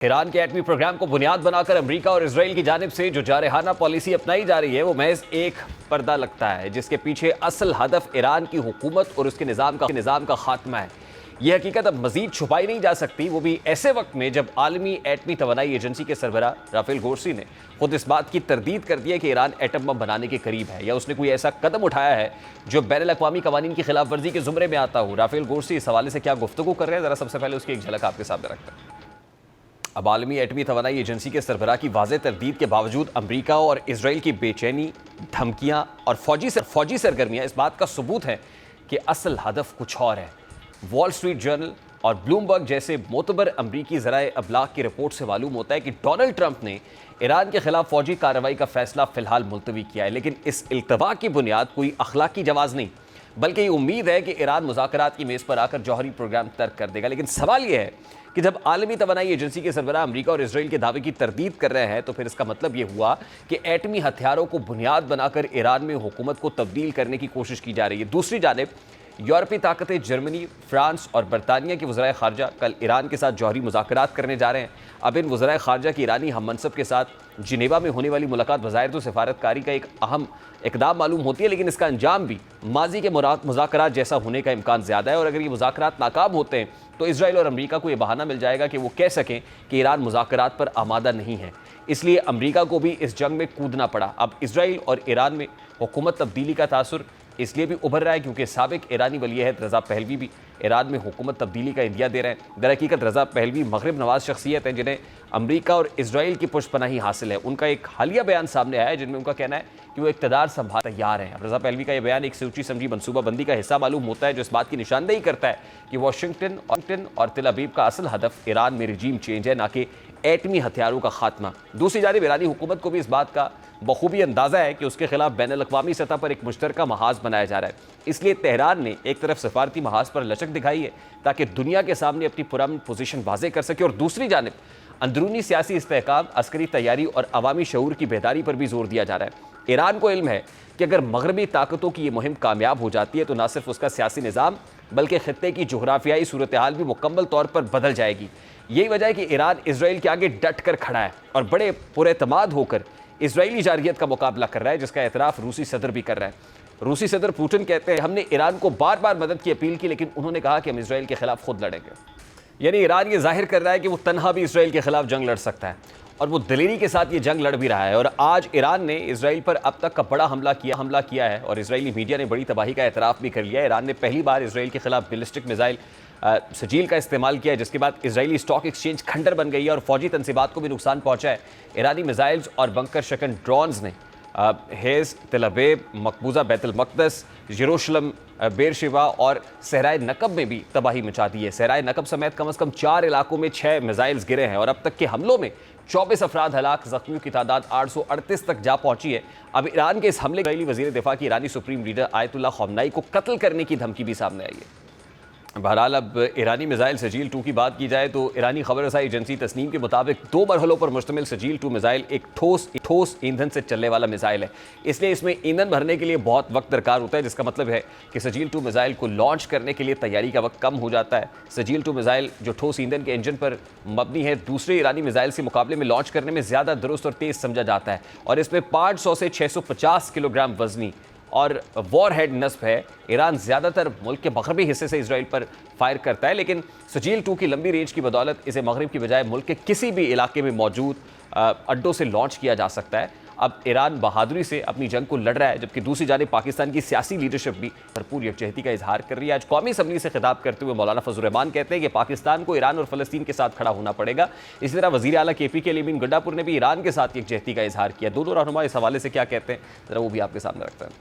Iran के एटमी programme को बुनियाद बनाकर अमेरिका और इजराइल की जानिब से जो जारहाना पॉलिसी अपनाई जा रही है वो महज एक पर्दा लगता है, जिसके पीछे असल हदफ ईरान की हुकूमत और उसके निज़ाम का खात्मा है। यह हकीकत अब मजीद छुपाई नहीं जा सकती, वो भी ऐसे वक्त में जब आलमी एटमी तवानाई एजेंसी के सरबराह राफेल ग्रोसी ने खुद इस बात की तरदीद कर दी है कि ईरान एटम बम बनाने के करीब है या उसने कोई ऐसा कदम उठाया है जो बैनुल-अक़वामी कवानीन की खिलाफ वर्जी के जुमरे में आता हो। राफेल ग्रोसी इस हवाले से क्या गुफ्तगू कर रहे हैं, जरा सबसे पहले उसकी एक झलक आपके सामने रखते हैं। अब आलमी एटमी तवानाई एजेंसी के सरबराह की वाज़ेह तरदीद के बावजूद अमरीका और इसराइल की बेचैनी, धमकियां और फौजी सरगर्मियां इस बात का सबूत है कि असल हदफ कुछ और है। वॉल स्ट्रीट जर्नल और ब्लूमबर्ग जैसे मोतबर अमरीकी ज़राए अबलाग की रिपोर्ट से मालूम होता है कि डोनाल्ड ट्रंप ने ईरान के खिलाफ फौजी कार्रवाई का फैसला फिलहाल मुलतवी किया है, लेकिन इस इल्तवा की बुनियाद कोई अखलाकी जवाज़ नहीं, बल्कि ये उम्मीद है कि ईरान मुज़ाकरात की मेज़ पर आकर जौहरी प्रोग्राम तर्क कर देगा। लेकिन सवाल यह है कि जब आलमी तवानाई एजेंसी के सरबराह अमरीका और इसराइल के दावे की तरदीद कर रहे हैं तो फिर इसका मतलब ये हुआ कि एटमी हथियारों को बुनियाद बनाकर ईरान में हुकूमत को तब्दील करने की कोशिश की जा रही है। दूसरी जानिब यूरोपीय ताकतें जर्मनी, फ्रांस और बरतानिया के वज़राए ख़ारजा कल ईरान के साथ जौहरी मुज़ाकरात करने जा रहे हैं। अब इन वज़राए ख़ारजा की ईरानी हम मनसब के साथ जिनेवा में होने वाली मुलाकात बज़ाहिर तो सिफारतकारी का एक अहम इक़दाम मालूम होती है, लेकिन इसका अंजाम भी माजी के मुज़ाकरात जैसा होने का इम्कान ज़्यादा है। और अगर ये मुज़ाकरात नाकाम होते हैं तो इसराइल और अमरीका को ये बहाना मिल जाएगा कि वो कह सकें कि ईरान मुज़ाकरात पर आमादा नहीं है। इसलिए अमरीका को भी इस जंग में कूदना पड़ा। अब इसराइल और ईरान में हुकूमत तब्दीली का तासुर इसलिए भी उभर रहा है क्योंकि साबिक ईरानी वली-ए-अहद रज़ा पहलवी भी ईरान में हुकूमत तब्दीली का इंदिया दे रहे हैं। दरहकीकत रज़ा पहलवी मगरिब नवाज शख्सियत हैं जिन्हें अमरीका और इसराइल की पुष्पनाही हासिल है। उनका एक हालिया बयान सामने आया है जिनमें उनका कहना है कि वो इक़्तिदार संभाल तैयार हैं। अब रज़ा पहलवी का यह बयान एक सोची समझी मनसूबाबंदी का हिस्सा मालूम होता है जो इस बात की निशानदेही करता है कि वाशिंगटन और तिल अबीब का असल हदफ ईरान में रिजीम चेंज है, ना कि एटमी हथियारों का खात्मा। दूसरी जानिब ईरानी हुकूमत को भी इस बात का बखूबी अंदाज़ा है कि उसके खिलाफ बैनुल-अक़वामी सतह पर एक मुश्तरका महाज बनाया जा रहा है। इसलिए तेहरान ने एक तरफ सफारती महाज पर लचक दिखाई है ताकि दुनिया के सामने अपनी पुरअमन पोजीशन वाज़ेह कर सके, और दूसरी जानिब अंदरूनी सियासी इस्तेहकाम, अस्करी तैयारी और अवामी शऊर की बेदारी पर भी जोर दिया जा रहा है। ईरान को इल्म है कि अगर मगरबी ताकतों की ये मुहिम कामयाब हो जाती है तो न सिर्फ उसका सियासी निज़ाम बल्कि खित्ते की जोग्राफियाई सूरत हाल भी मुकम्मल तौर पर बदल जाएगी। यही वजह है कि ईरान इसराइल के आगे डट कर खड़ा है और बड़े पुरएतमाद होकर इसराइली जारहियत का मुकाबला कर रहा है, जिसका एतराफ़ रूसी सदर भी कर रहा है। रूसी सदर पुतिन कहते हैं हमने ईरान को बार बार मदद की अपील की, लेकिन उन्होंने कहा कि हम इसराइल के खिलाफ खुद लड़ेंगे। यानी ईरान ये जाहिर कर रहा है कि वो तनहा भी इसराइल के खिलाफ जंग लड़ सकता है और वो दलेरी के साथ ये जंग लड़ भी रहा है। और आज ईरान ने इसराइल पर अब तक का बड़ा हमला किया है और इसराइली मीडिया ने बड़ी तबाही का एतराफ़ भी कर लिया है। ईरान ने पहली बार इसराइल के खिलाफ बैलिस्टिक मिसाइल सजील का इस्तेमाल किया है, जिसके बाद इजरायली स्टॉक एक्सचेंज खंडर बन गई है और फौजी तनसीबात को भी नुकसान पहुंचा है। ईरानी मिसाइल्स और बंकर शकन ड्रोन्स ने हेज़, तेल अवीव, मकबूजा बैतुल मक़दस, यरूशलेम, बेरशेबा और सहराए नकब में भी तबाही मचा दी है। सहराए नकब समेत कम से कम 4 इलाकों में 6 मिसाइल्स गिरे हैं और अब तक के हमलों में 24 अफराद हलाक, जख्मियों की तादाद 838 तक जा पहुंची है। अब ईरान के इस हमले इसराइली वज़ीर दिफा की ईरानी सुप्रीम लीडर आयतुल्लाह ख़ामनेई को कत्ल करने की धमकी भी सामने आई है। बहरहाल अब ईरानी मिसाइल सजील 2 की बात की जाए तो ईरानी खबर रसाई एजेंसी तस्नीम के मुताबिक 2 मरहलों पर मुश्तमिल सजील 2 मिसाइल एक ठोस ईंधन से चलने वाला मिसाइल है। इसलिए इसमें ईंधन भरने के लिए बहुत वक्त दरकार होता है, जिसका मतलब है कि सजील 2 मिसाइल को लॉन्च करने के लिए तैयारी का वक्त कम हो जाता है। सजील 2 मिसाइल जो ठोस ईंधन के इंजन पर मबनी है, दूसरे ईरानी मिसाइल से मुकाबले में लॉन्च करने में ज़्यादा दुरुस्त और तेज़ समझा जाता है और इसमें 500 से 650 किलोग्राम वजनी और वॉर हेड नस्ब है। ईरान ज़्यादातर मुल्क के मगरबी हिस्से से इसराइल पर फायर करता है, लेकिन सजील 2 की लंबी रेंज की बदौलत इसे मगरब की बजाय मुल्क के किसी भी इलाके में मौजूद अड्डों से लॉन्च किया जा सकता है। अब ईरान बहादुरी से अपनी जंग को लड़ रहा है, जबकि दूसरी जानिब पाकिस्तान की सियासी लीडरशिप भी भरपूर यकजहती का इजहार कर रही है। आज कौमी असम्बली से खिताब करते हुए मौलाना फजल रहमान कहते हैं कि पाकिस्तान को ईरान और फ़लस्तीन के साथ खड़ा होना पड़ेगा। इसी तरह वज़ीर आला KP के अमीन गंडापुर ने भी ईरान के साथ यकजहती का इजहार किया। दोनों रहनुमा इस हवाले से क्या कहते हैं, ज़रा वो भी आपके सामने रखते हैं।